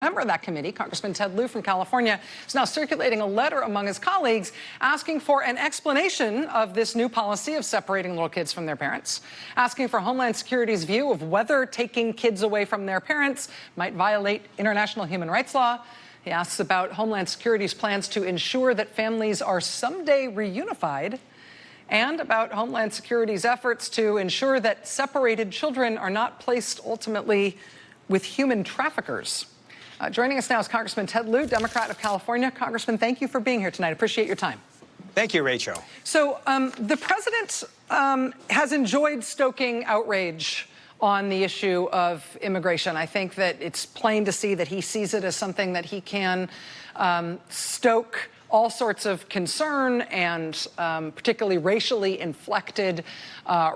Member of that committee, Congressman Ted Lieu from California, is now circulating a letter among his colleagues asking for an explanation of this new policy of separating little kids from their parents, asking for Homeland Security's view of whether taking kids away from their parents might violate international human rights law. He asks about Homeland Security's plans to ensure that families are someday reunified, and about Homeland Security's efforts to ensure that separated children are not placed ultimately with human traffickers. Joining us now is Congressman Ted Lieu, Democrat of California. Congressman, thank you for being here tonight. Appreciate your time. Thank you, Rachel. So the president has enjoyed stoking outrage on the issue of immigration. I think that it's plain to see that he sees it as something that he can stoke all sorts of concern and particularly racially inflected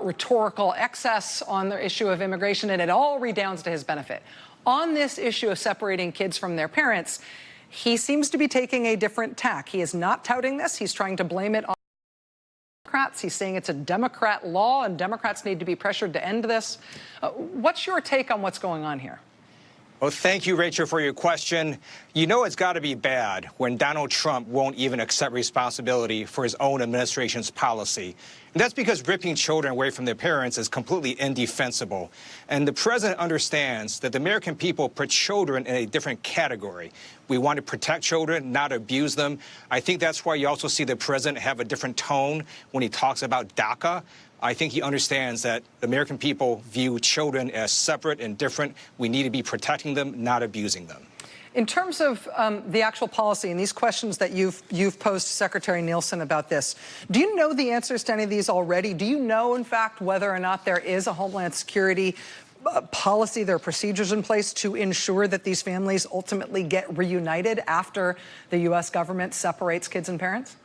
rhetorical excess on the issue of immigration, and it all redounds to his benefit. On this issue of separating kids from their parents, he seems to be taking a different tack. He is not touting this. He's trying to blame it on Democrats. He's saying it's a Democrat law and Democrats need to be pressured to end this. What's your take on what's going on here? Well, thank you, Rachel, for your question. You know it's got to be bad when Donald Trump won't even accept responsibility for his own administration's policy. And that's because ripping children away from their parents is completely indefensible. And the president understands that the American people put children in a different category. We want to protect children, not abuse them. I think that's why you also see the president have a different tone when he talks about DACA. I think he understands that the American people view children as separate and different. We need to be protecting them, not abusing them. In terms of the actual policy and these questions that you've posed to Secretary Nielsen about this, do you know the answers to any of these already? Do you know, in fact, whether or not there is a Homeland Security policy, there are procedures in place to ensure that these families ultimately get reunited after the U.S. government separates kids and parents?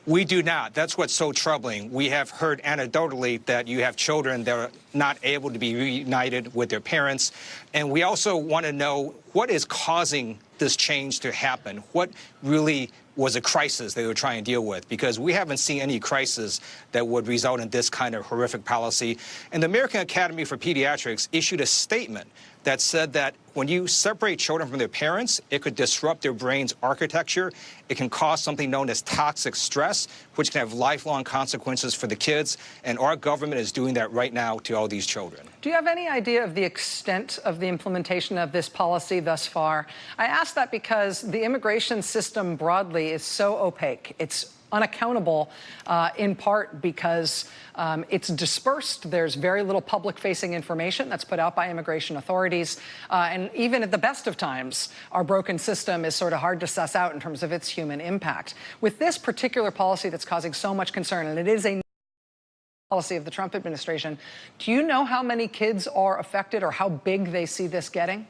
We do not. That's what's so troubling. We have heard anecdotally that you have children that are not able to be reunited with their parents. And we also want to know what is causing this change to happen. What really was a crisis they were trying to deal with? Because we haven't seen any crisis that would result in this kind of horrific policy. And the American Academy for Pediatrics issued a statement that said that when you separate children from their parents, it could disrupt their brain's architecture. It can cause something known as toxic stress, which can have lifelong consequences for the kids. And our government is doing that right now to all these children. Do you have any idea of the extent of the implementation of this policy thus far? I ask that because the immigration system broadly is so opaque. It's unaccountable, in part because it's dispersed. There's very little public-facing information that's put out by immigration authorities. And even at the best of times, our broken system is sort of hard to suss out in terms of its human impact. With this particular policy that's causing so much concern, and it is a policy of the Trump administration, do you know how many kids are affected or how big they see this getting?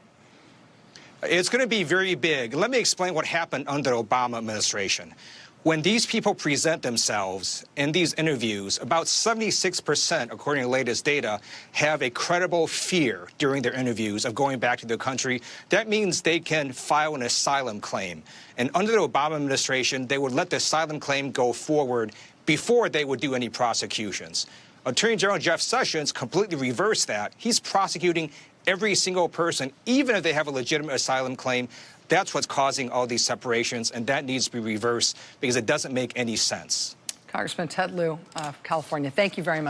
It's going to be very big. Let me explain what happened under the Obama administration. When these people present themselves in these interviews, about 76%, according to the latest data, have a credible fear during their interviews of going back to their country. That means they can file an asylum claim. And under the Obama administration, they would let the asylum claim go forward before they would do any prosecutions. Attorney General Jeff Sessions completely reversed that. He's prosecuting every single person, even if they have a legitimate asylum claim. That's what's causing all these separations, and that needs to be reversed because it doesn't make any sense. Congressman Ted Lieu of California, thank you very much.